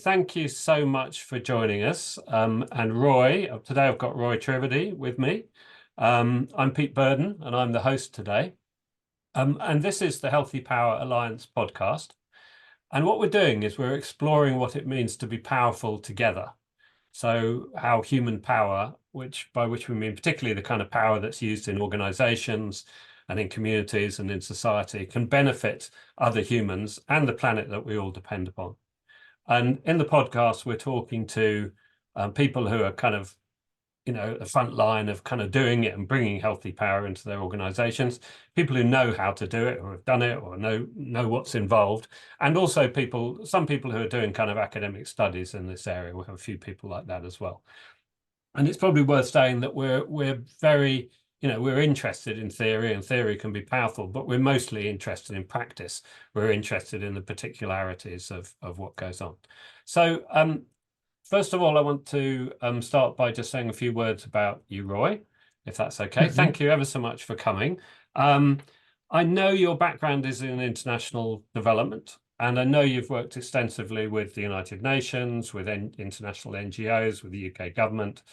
Thank you so much for joining us. And Roy, today I've got Roy Trivedy with me. I'm Pete Burden and I'm the host today. And this is the Healthy Power Alliance podcast. And what we're doing is we're exploring what it means to be powerful together. So how human power, by which we mean particularly the kind of power that's used in organizations and in communities and in society, can benefit other humans and the planet that we all depend upon. And in the podcast, we're talking to people who are kind of, the front line of kind of doing it and bringing healthy power into their organizations, people who know how to do it or have done it or know what's involved, and also some people who are doing kind of academic studies in this area. We have a few people like that as well. And it's probably worth saying that we're very, we're interested in theory, and theory can be powerful, but we're mostly interested in practice. We're interested in the particularities of what goes on. So first of all, I want to start by just saying a few words about you, Roy, if that's okay. Thank you ever so much for coming. I know your background is in international development, and I know you've worked extensively with the United Nations, with international NGOs, with the UK government.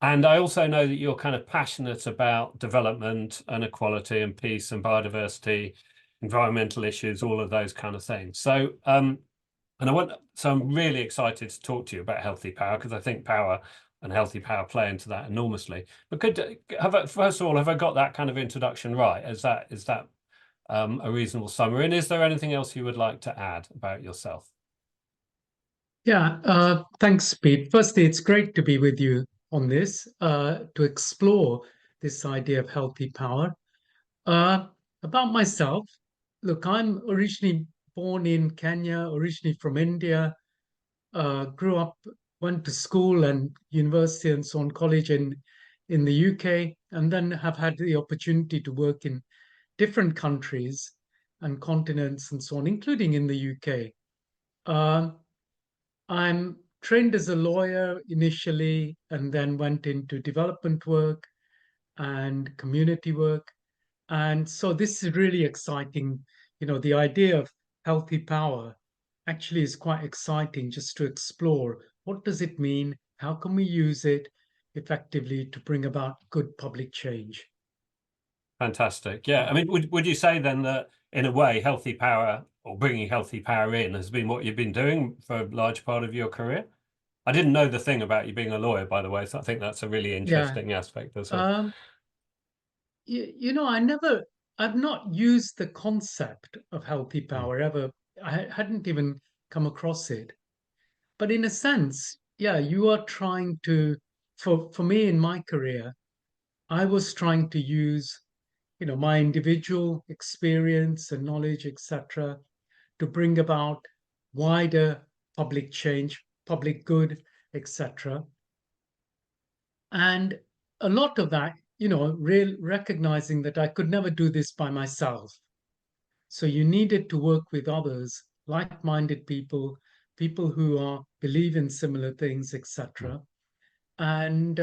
And I also know that you're kind of passionate about development and equality and peace and biodiversity, environmental issues, all of those kind of things. So, I'm really excited to talk to you about healthy power, because I think power and healthy power play into that enormously. But first of all, have I got that kind of introduction right? Is that a reasonable summary? And is there anything else you would like to add about yourself? Yeah, thanks, Pete. Firstly, it's great to be with you on this to explore this idea of healthy power. Uh, about myself, look, I'm originally born in Kenya, originally from India, grew up, went to school and university and so on, college in the UK, and then have had the opportunity to work in different countries and continents and so on, including in the UK. I'm trained as a lawyer initially and then went into development work and community work. And so this is really exciting. The idea of healthy power actually is quite exciting just to explore what does it mean? How can we use it effectively to bring about good public change? Fantastic. Yeah. I mean, would you say then that in a way, healthy power or bringing healthy power in has been what you've been doing for a large part of your career? I didn't know the thing about you being a lawyer, by the way, so I think that's a really Yeah. interesting aspect as well. Um, I've not used the concept of healthy Mm. power ever. I hadn't even come across it. But in a sense, yeah, you are trying to, for me in my career, I was trying to use, my individual experience and knowledge, etc., to bring about wider public change, public good, etc. And a lot of that, recognizing that I could never do this by myself. So you needed to work with others, like-minded people, people who believe in similar things, Mm. etc. And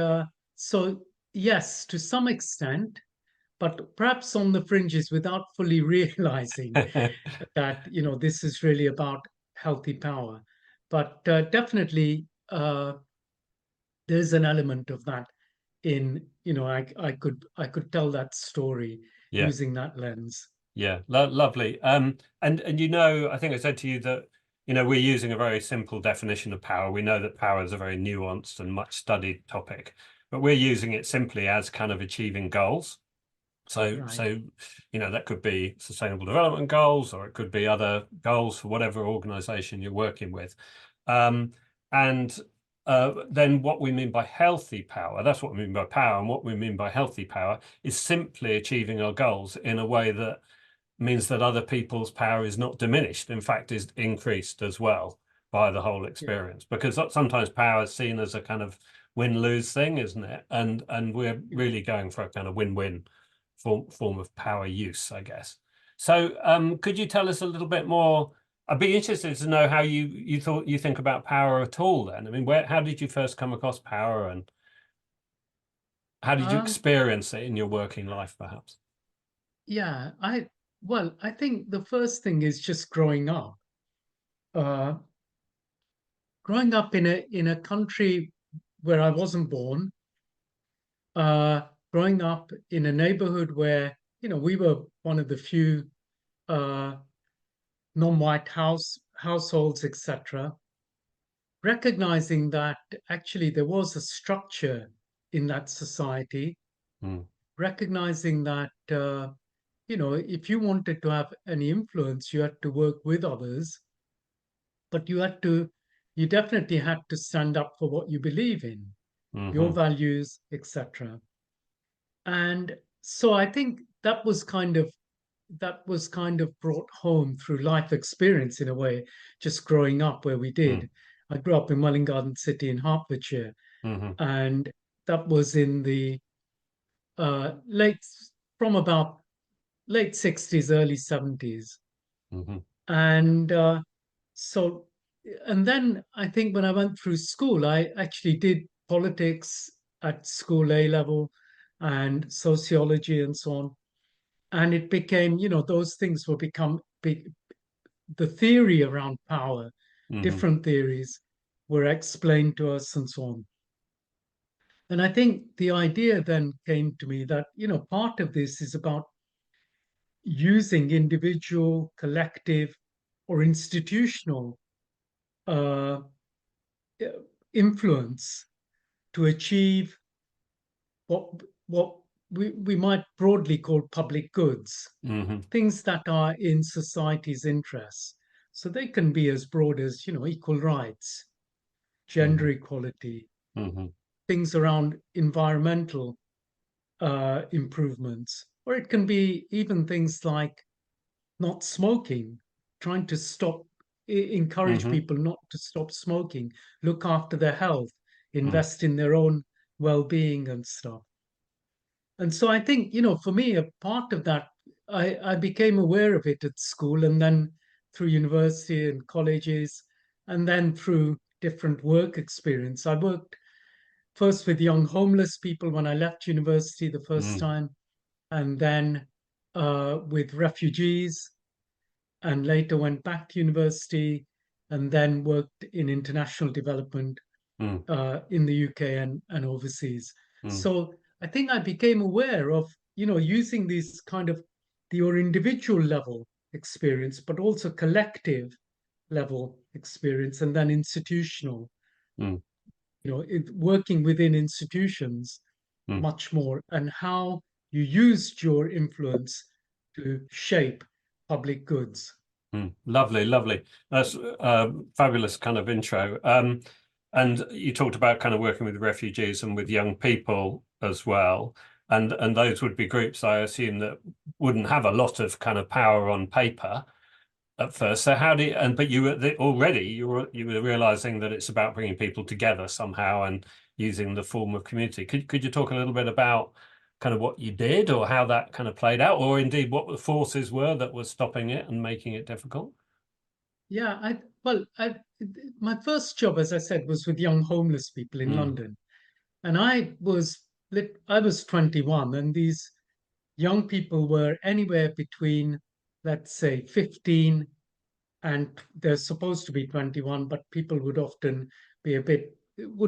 so, yes, to some extent, but perhaps on the fringes without fully realizing that, this is really about healthy power. But definitely, there's an element of that in, I could tell that story Yeah. using that lens. Yeah, lovely. And I think I said to you that we're using a very simple definition of power. We know that power is a very nuanced and much studied topic, but we're using it simply as kind of achieving goals. Right. That could be sustainable development goals, or it could be other goals for whatever organization you're working with. And then what we mean by healthy power, that's what we mean by power, and what we mean by healthy power is simply achieving our goals in a way that means that other people's power is not diminished, in fact, is increased as well by the whole Yeah. experience. Because sometimes power is seen as a kind of win-lose thing, isn't it? And we're Yeah. really going for a kind of win-win form of power use, I guess. So could you tell us a little bit more? I'd be interested to know how you think about power at all then. I mean, how did you first come across power, and how did you Um, experience it in your working life, perhaps? yeah, I think the first thing is just growing up. Uh, growing up in a country where I wasn't born, uh, growing up in a neighborhood where, we were one of the few uh, non-white households, etc., recognizing that actually there was a structure in that society, Mm, recognizing that if you wanted to have any influence, you had to work with others, but you definitely had to stand up for what you believe in, your hmm values, etc. And so I think that was kind of brought home through life experience in a way, just growing up where we mm, did. I grew up in Welwyn Garden City in Hertfordshire, hmm and that was in the late from about late 60s, early 70s. hmm And so, and then I think when I went through school, I actually did politics at school A level and sociology and so on. And it became, those things will become big. The theory around power, hmm different theories were explained to us and so on. And I think the idea then came to me that, part of this is about using individual, collective, or institutional uh, influence to achieve what we might broadly call public goods, hmm things that are in society's interests. So they can be as broad as, equal rights, hmm gender equality, hmm things around environmental improvements, or it can be even things like not smoking, trying to encourage hmm people not to stop smoking, look after their health, mm, invest in their own well-being and stuff. And so I think, for me, a part of that, I became aware of it at school and then through university and colleges, and then through different work experience. I worked first with young homeless people when I left university the first mm, time, and then with refugees, and later went back to university and then worked in international development mm, in the UK and overseas. mm, So I think I became aware of, using these kind of your individual level experience, but also collective level experience, and then institutional, mm, working within institutions mm. much more, and how you used your influence to shape public goods. Mm, lovely, lovely. That's fabulous kind of intro. And you talked about kind of working with refugees and with young people as well. And those would be groups, I assume, that wouldn't have a lot of kind of power on paper at first. So how do you, and but you were already you were realizing that it's about bringing people together somehow and using the form of community. Could you talk a little bit about kind of what you did or how that kind of played out, or indeed what the forces were that were stopping it and making it difficult? Yeah, my first job, as I said, was with young homeless people in Mm, London, and I was 21, and these young people were anywhere between, let's say, 15 and they're supposed to be 21, but people would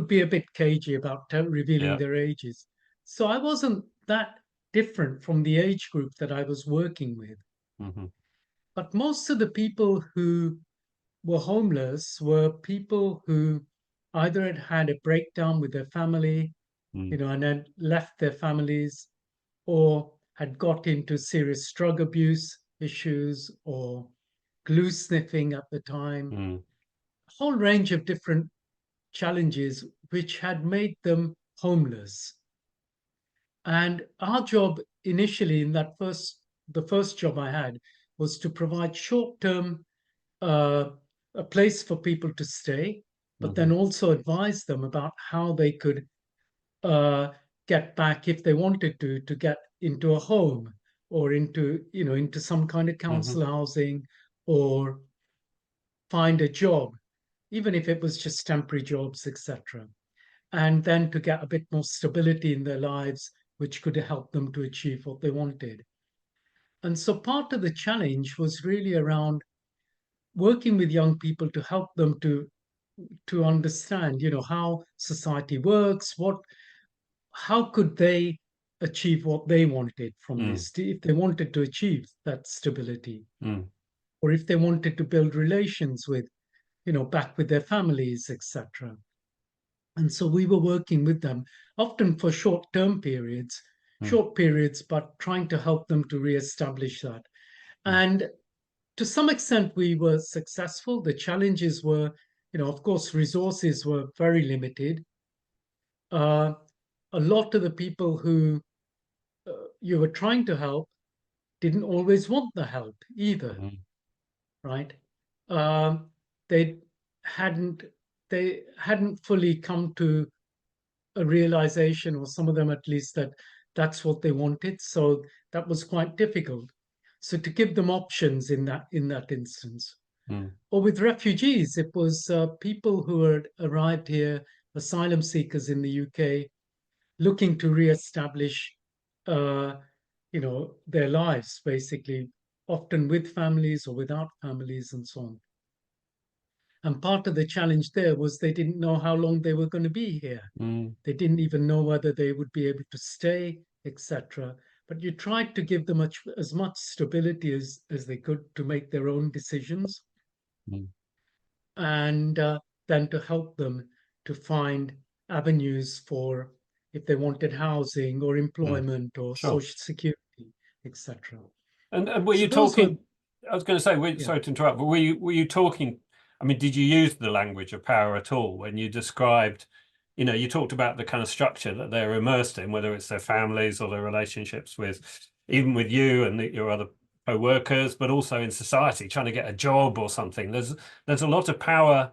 be a bit cagey about revealing yeah. their ages. So I wasn't that different from the age group that I was working with. Hmm But most of the people who were homeless were people who either had had a breakdown with their family, mm, and had left their families, or had got into serious drug abuse issues or glue sniffing at the time, mm, a whole range of different challenges which had made them homeless. And our job initially in the first job I had was to provide short-term uh, a place for people to stay, but then hmm also advise them about how they could uh, get back if they wanted to get into a home or into some kind of hmm council housing or find a job, even if it was just temporary jobs, etc. And then to get a bit more stability in their lives, which could help them to achieve what they wanted. And so part of the challenge was really around working with young people to help them to to understand, how society works, how could they achieve what they wanted from mm, this, if they wanted to achieve that stability, mm, or if they wanted to build relations with, back with their families, etc. And so we were working with them, often for mm, short periods, but trying to help them to reestablish that. mm, And to some extent, we were successful. The challenges were, of course, resources were very limited. Uh, a lot of the people who you were trying to help didn't always want the help either, mm, right? Um, they hadn't they hadn't fully come to a realization, or some of them at least, that that's what they wanted. So that was quite difficult. So to give them options in that instance. mm, Or with refugees, it was people who had arrived here, asylum seekers in the UK, looking to re-establish, uh, their lives, basically, often with families or without families, and so on. And part of the challenge there was they didn't know how long they were going to be here. mm, They didn't even know whether they would be able to stay, etc. But you tried to give them as much stability as they could to make their own decisions, mm, and then to help them to find avenues for, if they wanted housing or mm. employment or Sure. social security, etc. And were So you those were, talking? I was going to say, yeah. sorry to interrupt, but were you talking? I mean, did you use the language of power at all when you described? You talked about the kind of structure that they're immersed in, whether it's their families or their relationships with, even with you and your other co-workers, but also in society, trying to get a job or something. There's a lot of power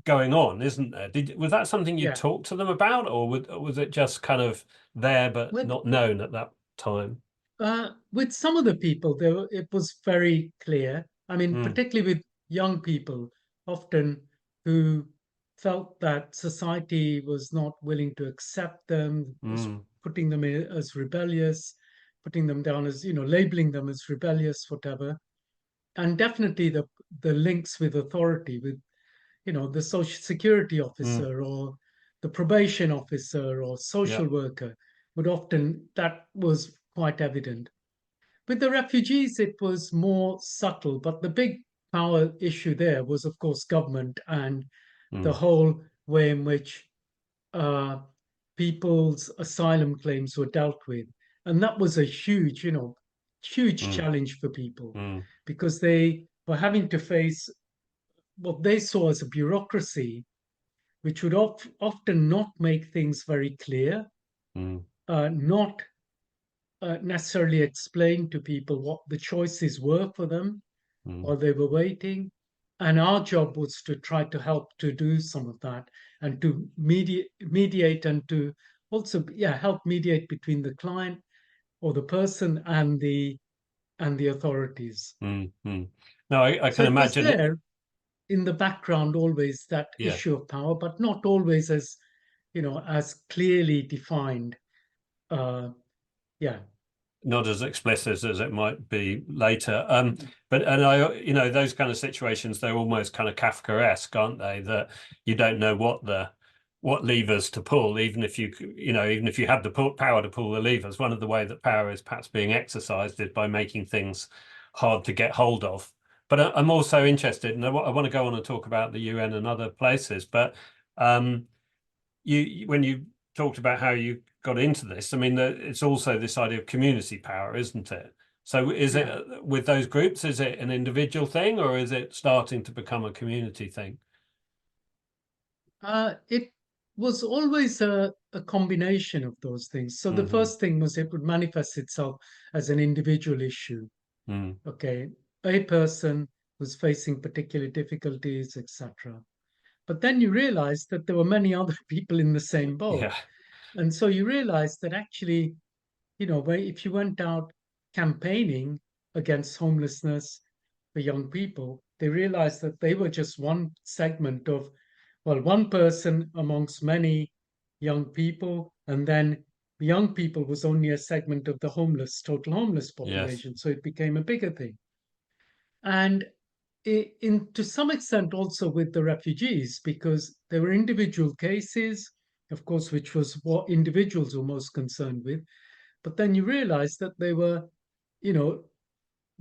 going on, isn't there? Was that something you Yeah. talked to them about, or was it just kind of there but With not known at that time? with some of the people, there it was very clear. I mean, Mm, particularly with young people, often, who felt that society was not willing to accept them, was mm, putting them as rebellious, putting them down as, labeling them as rebellious, whatever. And definitely the links with authority, with, the social security mm, officer or the probation officer or yeah. social worker, would often, that was quite evident. With the refugees, it was more subtle, but the big power issue there was, of course, government and the Mm, whole way in which uh, people's asylum claims were dealt with. And that was a huge mm, challenge for people, mm, because they were having to face what they saw as a bureaucracy, which would often not make things very clear, mm, not necessarily explain to people what the choices were for them mm, while they were waiting. And our job was to try to help to do some of that, and to mediate, and to also, yeah, help mediate between the client or the person and the authorities. mm, mm. No, I So can it was imagine it. there in the background, always, that Yeah, issue of power, but not always as, as clearly defined. Uh, yeah, not as explicit as it might be later. But and those kind of situations, they're almost kind of Kafkaesque, aren't they? That you don't know what levers to pull, even if even if you had the power to pull the levers. One of the way that power is perhaps being exercised is by making things hard to get hold of. But I'm also interested, and I want to go on and talk about the UN and other places. But um, when you talked about how you got into this, I mean, it's also this idea of community power, isn't it? So is it yeah. with those groups, is it an individual thing or is it starting to become a community thing? It was always a combination of those things. So the Hmm. first thing was, it would manifest itself as an individual issue. Mm. Okay, a person was facing particular difficulties, etc. But then you realize that there were many other people in the same boat. Yeah. And so you realize that actually, if you went out campaigning against homelessness for young people, they realized that they were just one segment of, well, one person amongst many young people. And then young people was only a segment of the total homeless Yes. population. So it became a bigger thing. And to some extent also with the refugees, because there were individual cases, of course, which was what individuals were most concerned with. But then you realize that they were, you know,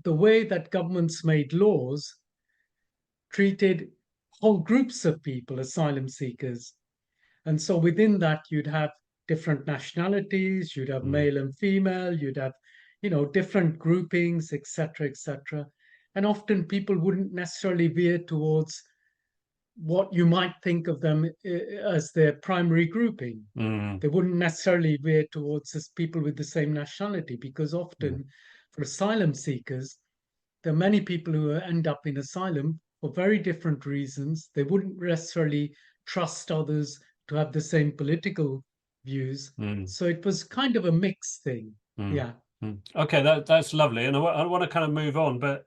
the way that governments made laws treated whole groups of people, asylum seekers. And so within that, you'd have different nationalities, you'd have Mm, male and female, you'd have, different groupings, etc., etc. And often people wouldn't necessarily veer towards what you might think of them as their primary grouping. mm, They wouldn't necessarily veer towards as people with the same nationality, because mm, often for asylum seekers, there are many people who end up in asylum for very different reasons. They wouldn't necessarily trust others to have the same political views. mm, So it was kind of a mixed thing. mm, Yeah, mm. Okay, that's lovely. And I want to kind of move on, but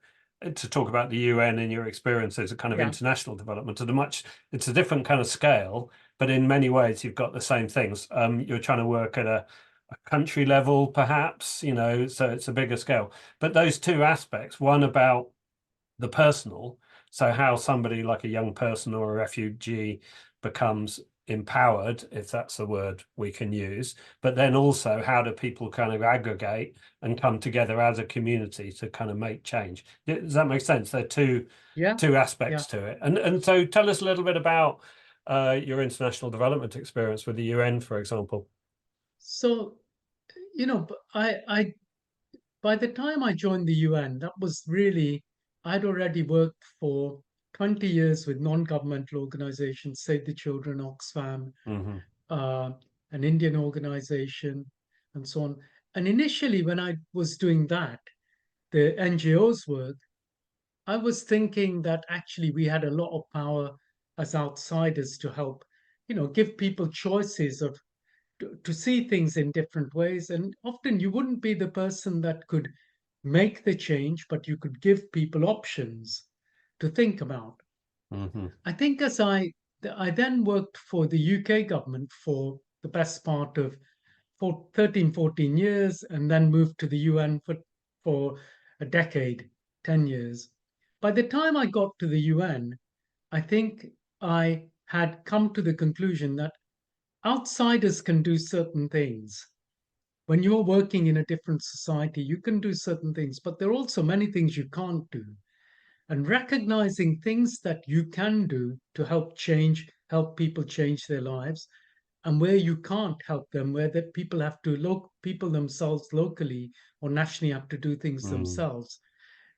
to talk about the UN and your experiences of kind of yeah, international development at it's a different kind of scale, but in many ways you've got the same things. You're trying to work at a country level, perhaps, so it's a bigger scale. But those two aspects, one about the personal, so how somebody like a young person or a refugee becomes empowered, if that's the word we can use, but then also how do people kind of aggregate and come together as a community to kind of make change. Does that make sense? There are yeah, two yeah. aspects to it. And so tell us a little bit about your international development experience with the UN, for example. So, I by the time I joined the UN, that was really, I'd already worked for 20 years with non-governmental organizations, Save the Children, Oxfam, Hmm. uh, an Indian organization, and so on. And initially, when I was doing that, the NGOs work, I was thinking that actually we had a lot of power as outsiders to help, give people choices of to see things in different ways. And often you wouldn't be the person that could make the change, but you could give people options to think about. Hmm. I think I then worked for the UK government for the best part of 13, 14 years, and then moved to the UN for a decade, 10 years. By the time I got to the UN, I think I had come to the conclusion that outsiders can do certain things. When you're working in a different society, you can do certain things, but there are also many things you can't do. And recognizing things that you can do to help people change their lives, and where you can't help them, where that people have to people themselves locally or nationally have to do things Mm. themselves.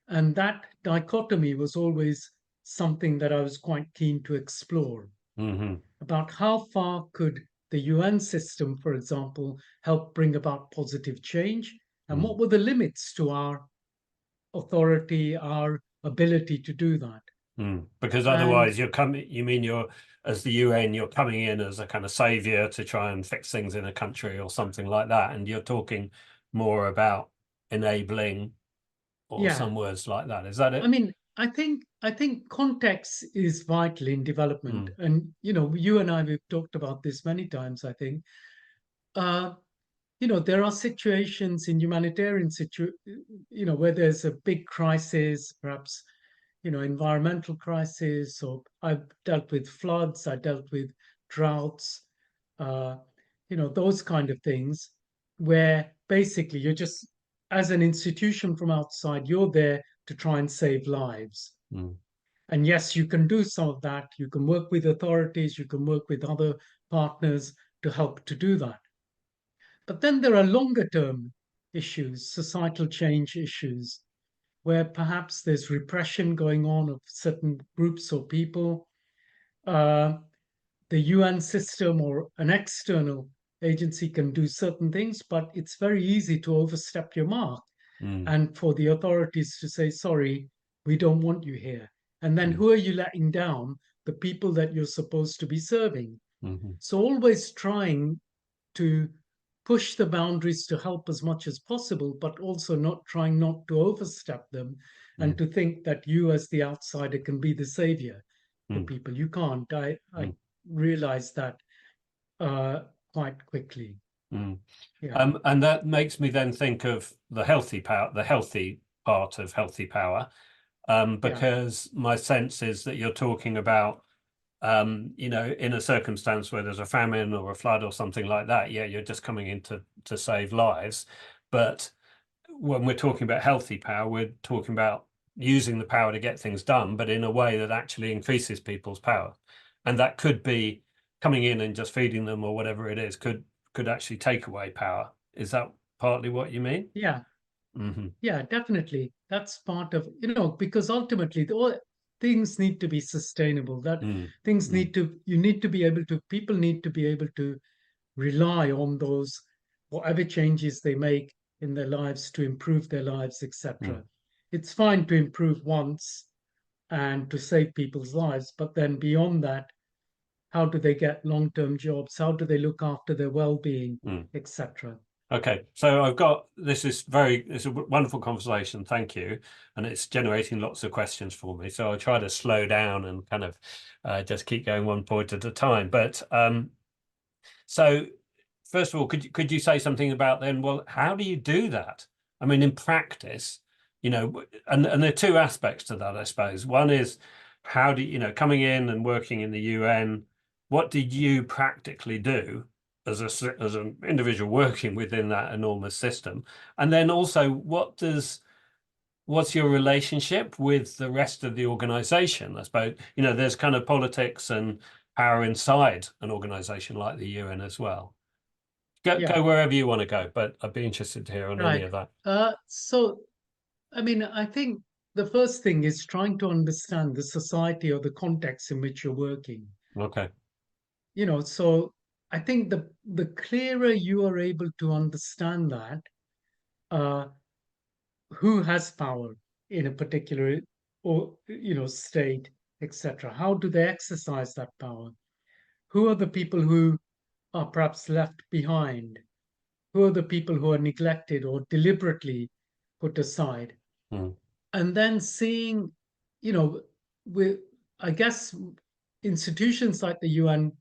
And that dichotomy was always something that I was quite keen to explore, Hmm. about how far could the UN system, for example, help bring about positive change, and Mm. what were the limits to our authority, our ability to do that. Mm. Because And otherwise you mean you're, as the UN, you're coming in as a kind of savior to try and fix things in a country or something like that. And you're talking more about enabling or yeah, some words like that. Is that I it? mean, I think context is vital in development. Mm. And you and I, we've talked about this many times, I think. Uh, there are situations in where there's a big crisis, perhaps, environmental crisis, or I've dealt with floods, I dealt with droughts, uh, those kind of things, where basically you're just, as an institution from outside, you're there to try and save lives. Mm. And yes, you can do some of that. You can work with authorities, you can work with other partners to help to do that. But then there are longer term issues, societal change issues, where perhaps there's repression going on of certain groups or people. Uh, the UN system or an external agency can do certain things, but it's very easy to overstep your mark Mm. and for the authorities to say, sorry, we don't want you here. And then Mm. who are you letting down? The people that you're supposed to be serving. Hmm. So always trying to push the boundaries to help as much as possible, but also not trying not to overstep them and Mm. to think that you, as the outsider, can be the savior for Mm. people. You can't. I Mm. realized that uh, quite quickly. Mm. Yeah. And that makes me then think of the healthy part of healthy power. Yeah. because my sense is that you're talking about, in a circumstance where there's a famine or a flood or something like that. Yeah, you're just coming in to save lives. But when we're talking about healthy power, we're talking about using the power to get things done, but in a way that actually increases people's power. And that could be coming in and just feeding them or whatever it is, could actually take away power. Is that partly what you mean? Yeah. Hmm. Yeah, definitely. That's part of, because ultimately all things need to be sustainable. That Mm, things mm, need to, you need to be able to, people need to be able to rely on those, whatever changes they make in their lives to improve their lives, mm, etc. It's fine to improve once and to save people's lives, but then beyond that, how do they get long-term jobs? How do they look after their well-being, mm. etc.? Okay, so I've got it's a wonderful conversation. Thank you, and it's generating lots of questions for me. So I'll try to slow down and kind of just keep going one point at a time. But so first of all, could you say something about then? Well, how do you do that? I mean, in practice, and there are two aspects to that, I suppose. One is how do coming in and working in the UN, what did you practically do as an individual working within that enormous system? And then also, what's your relationship with the rest of the organization? I suppose, there's kind of politics and power inside an organization like the UN as well. Go Yeah, wherever you want to go, but I'd be interested to hear on any right. of that. So, I mean, I think the first thing is trying to understand the society or the context in which you're working. Okay. So I think the clearer you are able to understand that, uh, who has power in a particular or state, etc. How do they exercise that power? Who are the people who are perhaps left behind? Who are the people who are neglected or deliberately put aside? Mm, And then seeing, you know, with I guess institutions like the UN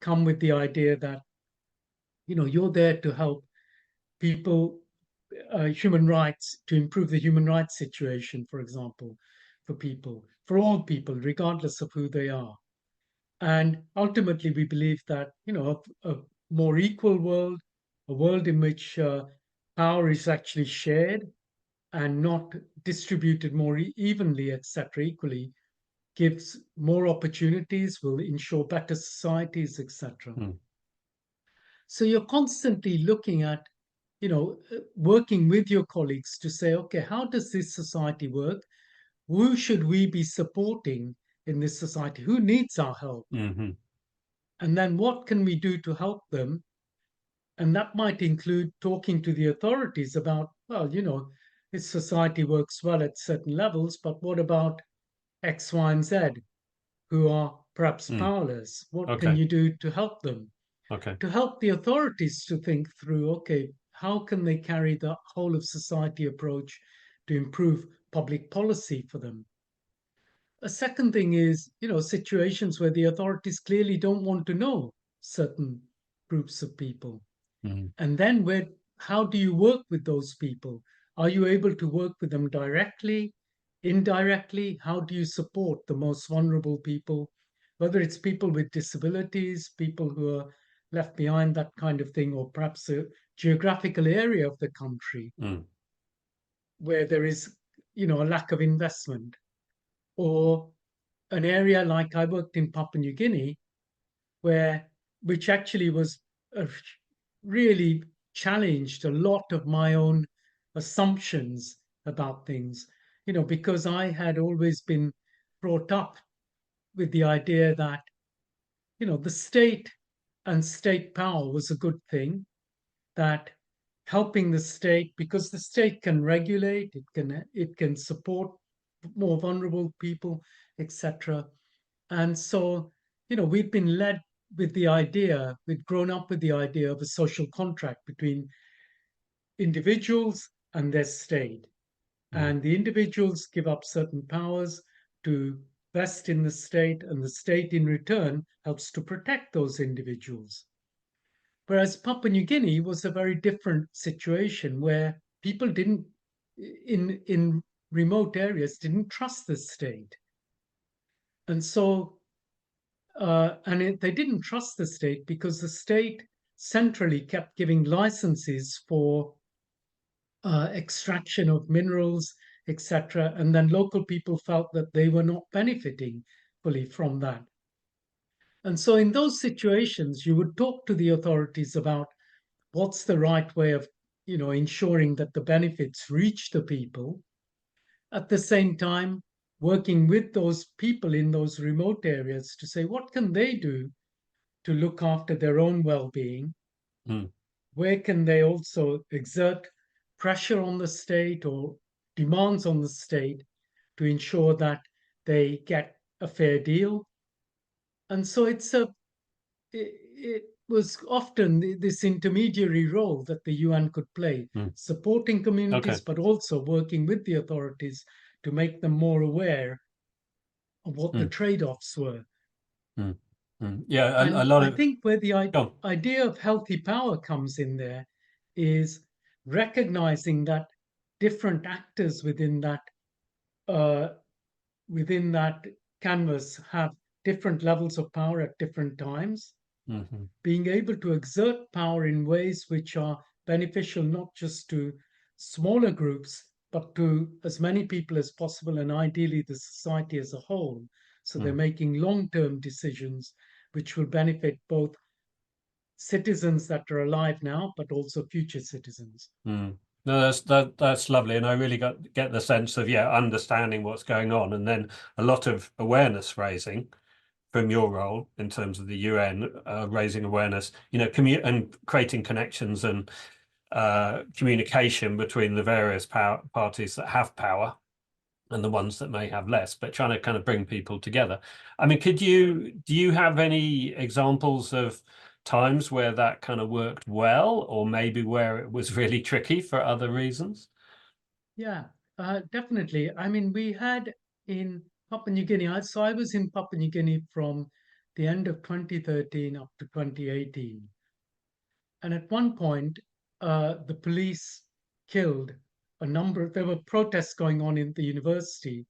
come with the idea that you're there to help people, human rights, to improve the human rights situation, for example, for all people, regardless of who they are. And ultimately, we believe that a more equal world, a world in which power is actually shared and not distributed more evenly, etc., equally, gives more opportunities, will ensure better societies, etc. mm, So you're constantly looking at, working with your colleagues to say, okay, how does this society work? Who should we be supporting in this society? Who needs our help? hmm. And then what can we do to help them? And that might include talking to the authorities about, well, this society works well at certain levels, but what about X, Y, and Z who are perhaps Mm. powerless? What can Okay. you do to help them? Okay. To help the authorities to think through, okay, how can they carry the whole of society approach to improve public policy for them? A second thing is, situations where the authorities clearly don't want to know certain groups of people. Mm, And then how do you work with those people? Are you able to work with them directly, indirectly? How do you support the most vulnerable people, whether it's people with disabilities, people who are left behind, that kind of thing, or perhaps a geographical area of the country mm, where there is, a lack of investment, or an area like I worked in Papua New Guinea, where which actually was a, really challenged a lot of my own assumptions about things, because I had always been brought up with the idea that, the state and state power was a good thing, that helping the state, because the state can regulate, it can support more vulnerable people, etc. And so, we've been led with the idea, we've grown up with the idea of a social contract between individuals and their state. mm, And the individuals give up certain powers to vest in the state, and the state in return helps to protect those individuals. Whereas Papua New Guinea was a very different situation where people didn't, in remote areas didn't trust the state. And so, they didn't trust the state because the state centrally kept giving licenses for extraction of minerals, etc. And then local people felt that they were not benefiting fully from that. And so, in those situations, you would talk to the authorities about what's the right way of, ensuring that the benefits reach the people. At the same time, working with those people in those remote areas to say, what can they do to look after their own well-being? Mm. Where can they also exert pressure on the state or demands on the state to ensure that they get a fair deal? And so it was often this intermediary role that the UN could play, Mm. supporting communities, Okay. but also working with the authorities to make them more aware of what the Mm. trade-offs were. Mm. Mm. Yeah, a And lot I of think where the go on. idea of healthy power comes in there is recognizing that different actors uh, within that canvas have different levels of power at different times. Hmm. Being able to exert power in ways which are beneficial not just to smaller groups, but to as many people as possible, and ideally the society as a whole. So they're Mm. making long term decisions which will benefit both citizens that are alive now, but also future citizens. Mm. No, that's lovely, and I really get the sense of understanding what's going on, and then a lot of awareness raising from your role in terms of the UN, raising awareness, and creating connections and communication between the various parties that have power and the ones that may have less, but trying to kind of bring people together. I mean, do you have any examples of times where that kind of worked well, or maybe where it was really tricky for other reasons? Yeah, definitely. I mean, we had in Papua New Guinea, so I was in Papua New Guinea from the end of 2013 up to 2018. And at one point, the police killed there were protests going on in the university,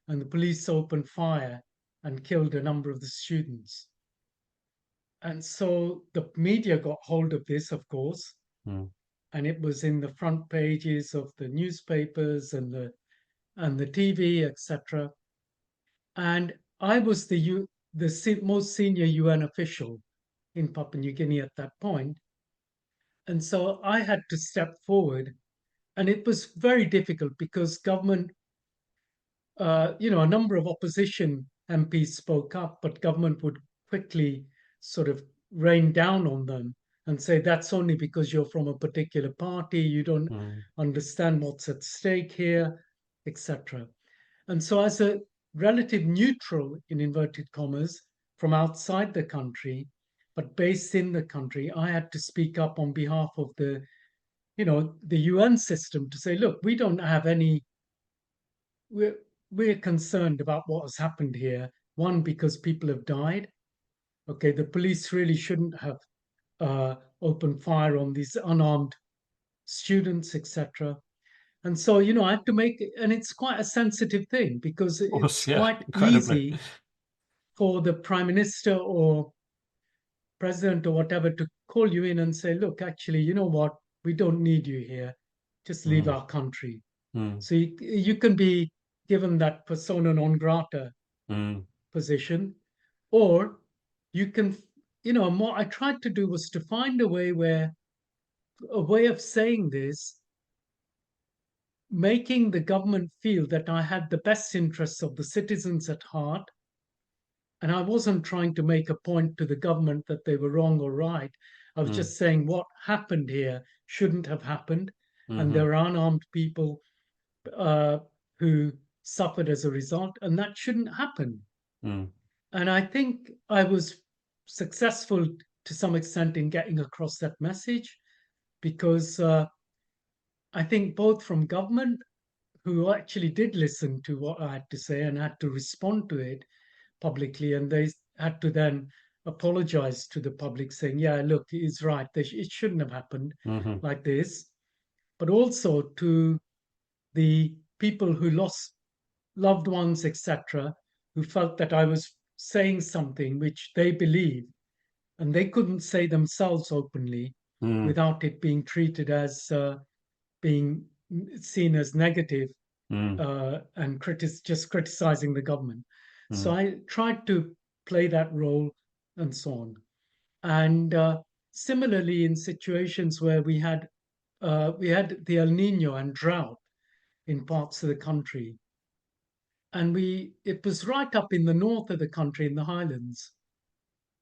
and the police opened fire and killed a number of the students. And so the media got hold of this, of course, Mm. and it was in the front pages of the newspapers and the TV, etc. And I was the most senior UN official in Papua New Guinea at that point, and so I had to step forward, and it was very difficult because government, a number of opposition MPs spoke up, but government would quickly sort of rain down on them and say that's only because you're from a particular party, you don't Mm. understand what's at stake here, etc. And so, as a relative neutral, in inverted commas, from outside the country, but based in the country, I had to speak up on behalf of the UN system to say, look, we don't have any, we're, we're concerned about what has happened here. One, because people have died. Okay, the police really shouldn't have opened fire on these unarmed students, etc. And so, I have to make, and it's quite a sensitive thing because Of it's course, yeah, quite incredibly. easy for the prime minister or president or whatever to call you in and say, look, actually, you know what? We don't need you here. Just leave Mm. our country. Mm. So you can be given that persona non grata Mm. position, or you can, more I tried to do was to find a way of saying this, making the government feel that I had the best interests of the citizens at heart. And I wasn't trying to make a point to the government that they were wrong or right. I was Mm. just saying what happened here shouldn't have happened. And Hmm. there are unarmed people uh, who suffered as a result, and that shouldn't happen. Mm. And I think I was successful to some extent in getting across that message because I think both from government, who actually did listen to what I had to say and had to respond to it publicly, and they had to then apologize to the public, saying, "Yeah, look, he's right. It shouldn't have happened Hmm. like this." But also to the people who lost loved ones, etc., who felt that I was saying something which they believed, and they couldn't say themselves openly mm, without it being treated as being seen as negative mm, and just criticizing the government. So mm, I tried to play that role and so on. And similarly, in situations where we had the El Nino and drought in parts of the country, and we it was right up in the north of the country in the highlands,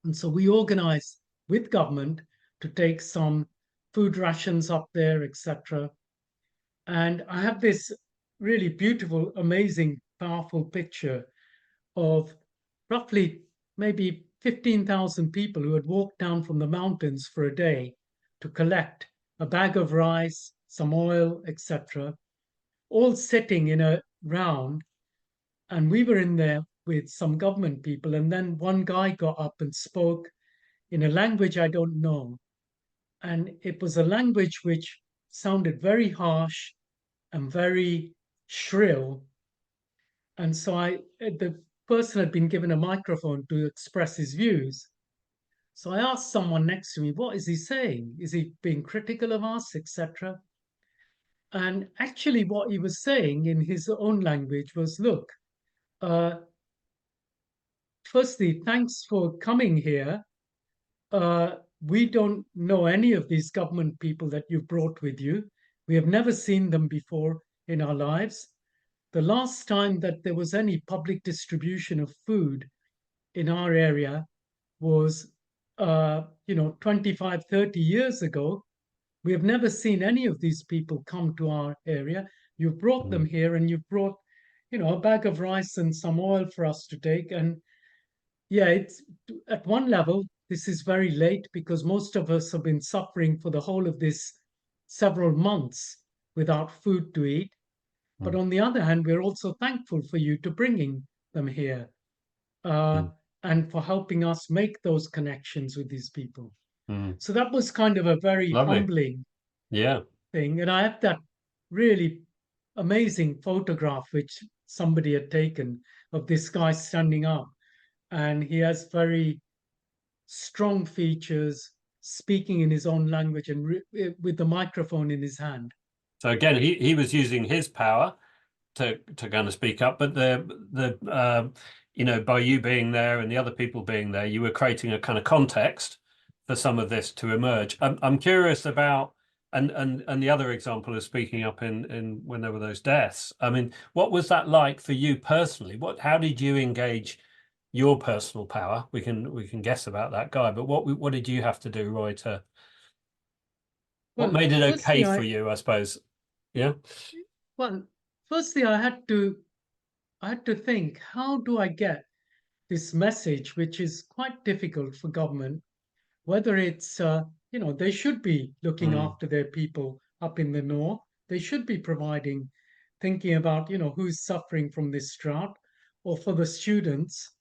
and so we organized with government to take some food rations up there, etc. And I have this really beautiful, amazing, powerful picture of roughly maybe 15,000 people who had walked down from the mountains for a day to collect a bag of rice, some oil, etc., all sitting in a round. And we were in there with some government people. And then one guy got up and spoke in a language I don't know. And it was a language which sounded very harsh and very shrill. And so the person had been given a microphone to express his views. So I asked someone next to me, what is he saying? Is he being critical of us, etc.? And actually, what he was saying in his own language was, look, uh, firstly, thanks for coming here. We don't know any of these government people that you've brought with you. We have never seen them before in our lives. The last time that there was any public distribution of food in our area was 25, 30 years ago. We have never seen any of these people come to our area. You've brought them mm. here, and you've brought a bag of rice and some oil for us to take. And yeah, it's at one level, this is very late because most of us have been suffering for the whole of this several months without food to eat. But Mm, on the other hand, we're also thankful for you to bringing them here, uh, mm, and for helping us make those connections with these people. mm. So that was kind of a very Lovely. humbling Yeah. thing. And I have that really amazing photograph which somebody had taken of this guy standing up. And he has very strong features, speaking in his own language and with the microphone in his hand. So again, he was using his power to kind of speak up, but by you being there and the other people being there, you were creating a kind of context for some of this to emerge. I'm curious about and the other example of speaking up in when there were those deaths. I mean, what was that like for you personally? How did you engage your personal power? We can guess about that guy, but what did you have to do, Roy, to what Well, made it okay firstly, for I you, I suppose? Yeah. well, firstly, I had to think, how do I get this message, which is quite difficult for government, whether it's they should be looking Mm, after their people up in the north. They should be providing, thinking about who's suffering from this drought, or for the students,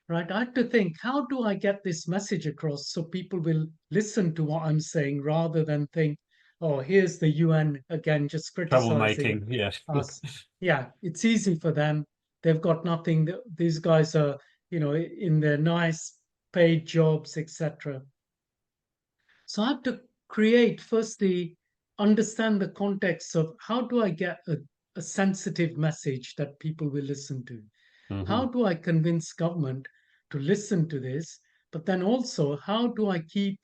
right? I have to think, how do I get this message across so people will listen to what I'm saying rather than think, oh, here's the UN again just criticizing troublemaking. Yeah. us. Yeah, it's easy for them. They've got nothing. These guys are, in their nice paid jobs, etc. So I have to create, firstly, understand the context of how do I get a sensitive message that people will listen to? Hmm. How do I convince government to listen to this? But then also, how do I keep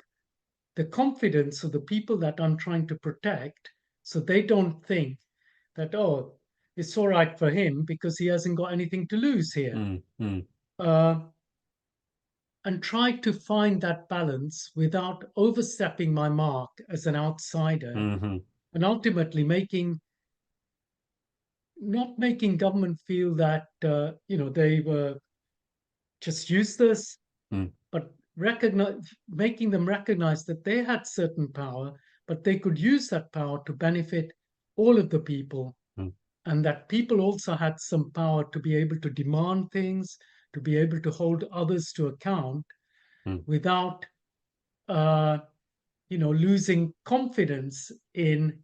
the confidence of the people that I'm trying to protect so they don't think that, oh, it's all right for him because he hasn't got anything to lose here? Mm, mm, Uh, and try to find that balance without overstepping my mark as an outsider, hmm, and ultimately not making government feel that they were just useless, mm, but making them recognize that they had certain power, but they could use that power to benefit all of the people, mm, and that people also had some power to be able to demand things, to be able to hold others to account mm, without uh, losing confidence in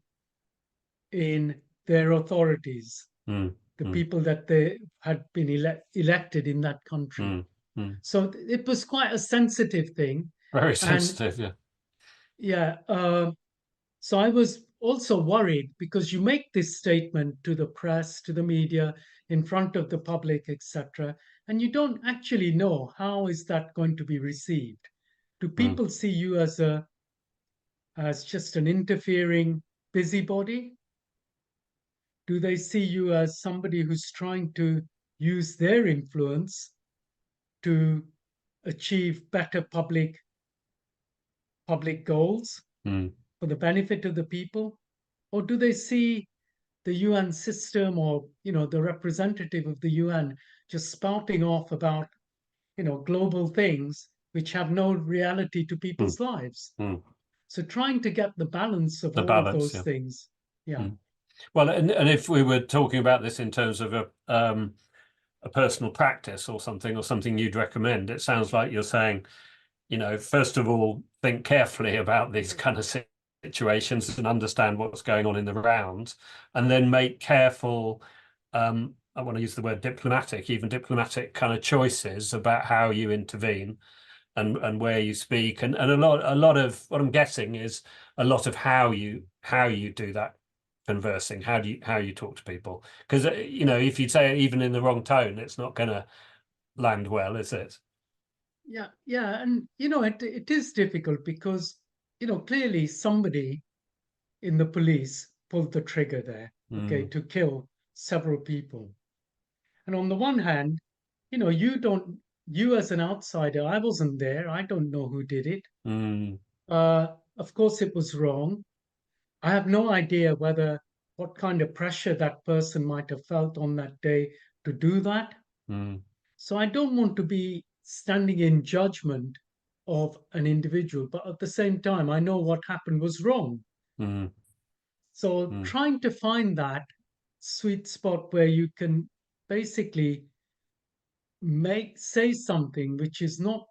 their authorities. mm, the mm, people that they had been elected in that country. mm, mm. So it was quite a sensitive thing. Very And sensitive. Yeah. yeah, so I was also worried because you make this statement to the press, to the media, in front of the public, etc., and you don't actually know how is that going to be received. Do Mm, people see you as just an interfering busybody? Do they see you as somebody who's trying to use their influence to achieve better public goals mm, for the benefit of the people? Or do they see the UN system or the representative of the UN just spouting off about global things which have no reality to mm, people's lives? mm. So trying to get the balance of The all of balance. those Yeah. things. Yeah. Mm. Well, and if we were talking about this in terms of a personal practice or something you'd recommend, it sounds like you're saying, first of all, think carefully about these kind of situations and understand what's going on in the round, and then make careful, I want to use the word diplomatic, even diplomatic kind of choices about how you intervene and where you speak. And a lot of what I'm guessing is a lot of how you do that conversing, how you talk to people. Because if you say it even in the wrong tone, it's not going to land well, is it? Yeah. Yeah. And it is difficult because clearly somebody in the police pulled the trigger there, okay, Mm, to kill several people. And on the one hand, you as an outsider, I wasn't there, I don't know who did it. mm, Of course, it was wrong. I have no idea whether what kind of pressure that person might have felt on that day to do that. mm, So I don't want to be standing in judgment of an individual, but at the same time, I know what happened was wrong. mm, So mm, trying to find that sweet spot where you can basically say something which is not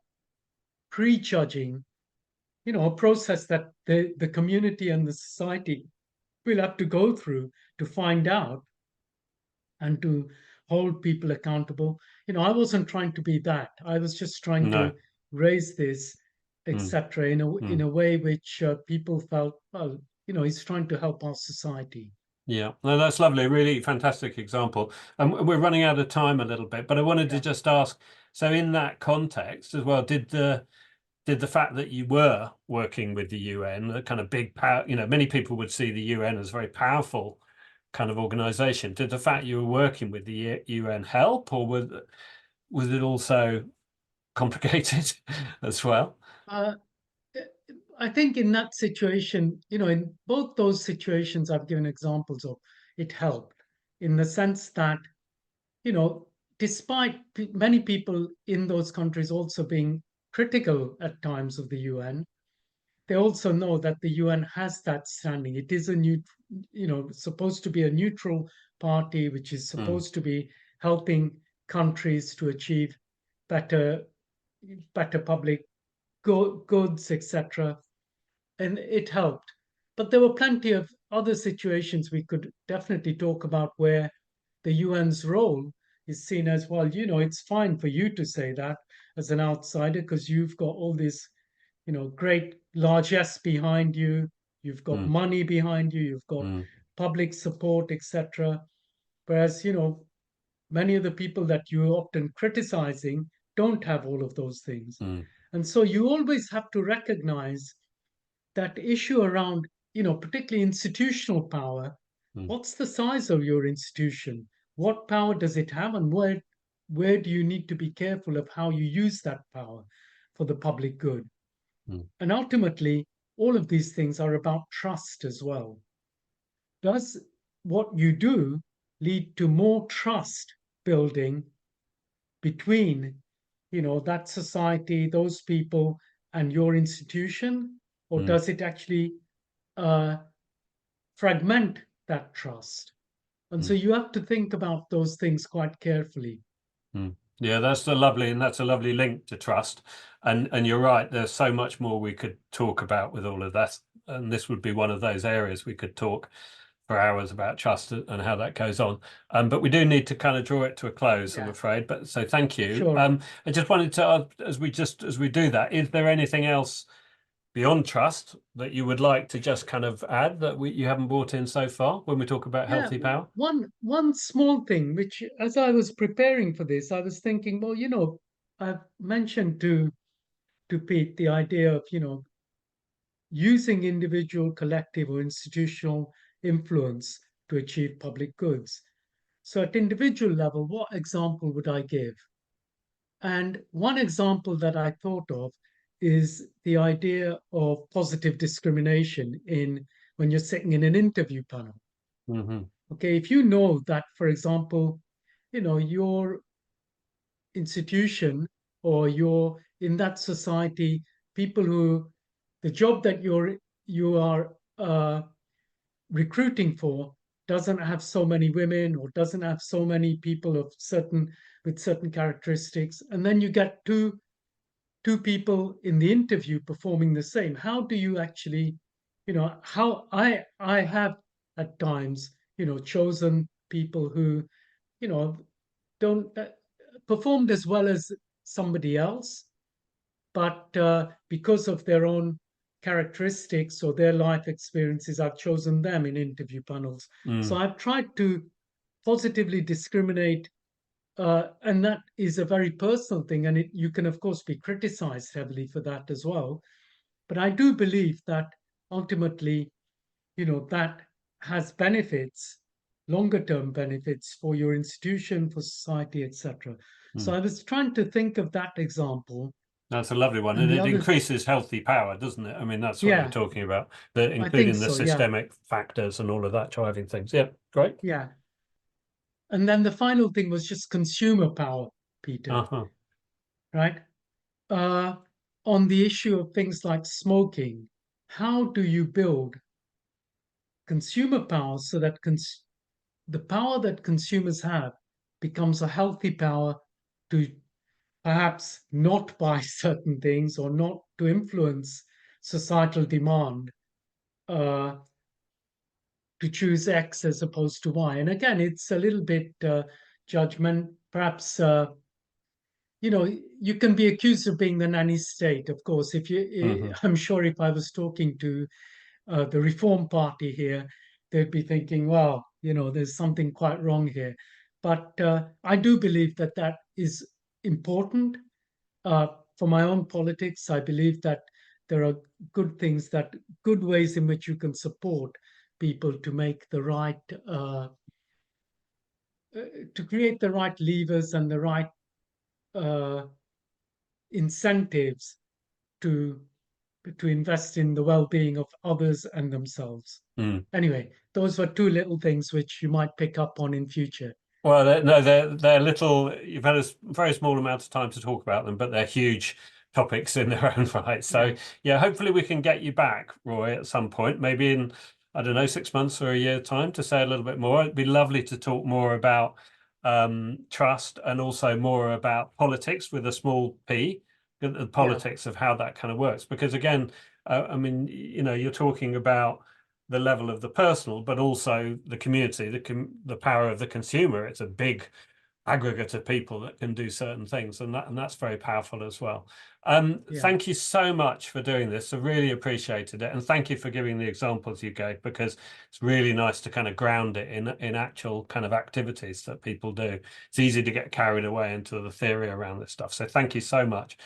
prejudging, a process that the community and the society will have to go through to find out and to hold people accountable. I wasn't trying to be that. I was just trying no. to raise this, Mm, etc., in mm. a way which people felt, well, he's trying to help our society. Yeah, no, that's lovely. Really fantastic example. And we're running out of time a little bit, but I wanted to Yeah. just ask, so in that context as well, did the fact that you were working with the UN, a kind of big power, many people would see the UN as a very powerful kind of organization. Did the fact you were working with the UN help, or was it also complicated as well? Uh, I think in that situation, in both those situations I've given examples of, it helped in the sense that, you know, despite many people in those countries also being critical at times of the UN, they also know that the UN has that standing. It is supposed to be a neutral party, which is Mm, supposed to be helping countries to achieve better, better public goods, etc. And it helped. But there were plenty of other situations we could definitely talk about where the UN's role is seen as, well, it's fine for you to say that as an outsider because you've got all this, great largesse behind you, you've got mm, money behind you, you've got mm, public support, etc. Whereas, many of the people that you're often criticizing don't have all of those things. mm, And so you always have to recognize that issue around, particularly institutional power. mm, What's the size of your institution? What power does it have? And where do you need to be careful of how you use that power for the public good? mm, And ultimately, all of these things are about trust as well. Does what you do lead to more trust building between, that society, those people, and your institution? Or mm, does it actually uh, fragment that trust? And so mm. you have to think about those things quite carefully. Mm. Yeah, that's a lovely link to trust. And you're right, there's so much more we could talk about with all of that. And this would be one of those areas we could talk for hours about trust and how that goes on. But we do need to kind of draw it to a close, I'm Yeah, afraid. But so thank you. sure. I just wanted to, as we do that, is there anything else beyond trust that you would like to just kind of add that you haven't brought in so far when we talk about Yeah, healthy power? one small thing, which as I was preparing for this, I was thinking, well, I've mentioned to Pete the idea of, using individual, collective, or institutional influence to achieve public goods. So at individual level, what example would I give? And one example that I thought of is the idea of positive discrimination in when you're sitting in an interview panel. Hmm. Okay, if you know that, for example, your institution or you're in that society, people who the job that you are recruiting for doesn't have so many women or doesn't have so many people of certain with certain characteristics, and then you get two people in the interview performing the same. How do you actually, how I have at times, chosen people who, you know, don't performed as well as somebody else, but because of their own characteristics or their life experiences, I've chosen them in interview panels. So Mm, I've tried to positively discriminate, and that is a very personal thing, and you can of course be criticized heavily for that as well. But I do believe that ultimately, that has benefits, longer term benefits for your institution, for society, etc. So mm. I was trying to think of that example. That's a lovely one, And and the it other, increases healthy power, doesn't it? I mean, that's what you're yeah, talking about, I think including the so. Yeah, systemic factors and all of that driving things. Yeah, great. yeah. And then the final thing was just consumer power, Peter, Uh-huh. right? Uh, on the issue of things like smoking, how do you build consumer power so that the power that consumers have becomes a healthy power to perhaps not buy certain things or not to influence societal demand, uh, to choose X as opposed to Y. And again, it's a little bit judgment. Perhaps you can be accused of being the nanny state. Of course, if Hmm. I'm sure if I was talking to the Reform Party here, they'd be thinking, well, there's something quite wrong here. But I do believe that that is important. For my own politics, I believe that there are good ways in which you can support people to make the right, to create the right levers and the right uh, incentives to to invest in the well-being of others and themselves. Mm. Anyway, those were two little things which you might pick up on in future. Well, no, they're little. You've had a very small amount of time to talk about them, but they're huge topics in their own right. So Yeah, yeah, hopefully we can get you back, Roy, at some point, maybe in, I don't know, 6 months or a year time to say a little bit more. It'd be lovely to talk more about trust and also more about politics with a small p, the yeah, politics of how that kind of works. Because again, I mean, you're talking about the level of the personal, but also the community, the power of the consumer. It's a big aggregate of people that can do certain things, and that's very powerful as well. yeah, Thank you so much for doing this. I really appreciated it, and thank you for giving the examples you gave because it's really nice to kind of ground it in actual kind of activities that people do. It's easy to get carried away into the theory around this stuff. So thank you so much.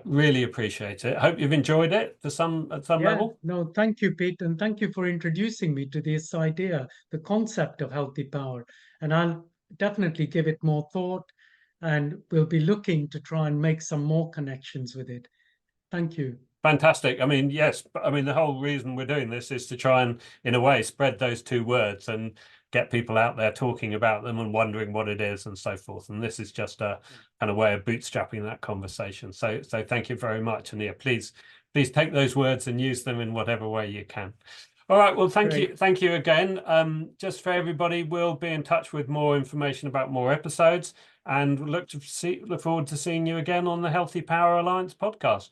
Really appreciate it. Hope you've enjoyed it at some yeah. level. No, thank you, Pete, and thank you for introducing me to this idea, the concept of healthy power. And I'll definitely give it more thought, and we'll be looking to try and make some more connections with it. Thank you. Fantastic. I mean, yes, but I mean, the whole reason we're doing this is to try and, in a way, spread those two words and get people out there talking about them and wondering what it is and so forth. And this is just a Yeah, kind of way of bootstrapping that conversation. So thank you very much. And yeah, please take those words and use them in whatever way you can. All right. Well, great. thank you again. Just for everybody, we'll be in touch with more information about more episodes and look forward to seeing you again on the Healthy Power Alliance podcast.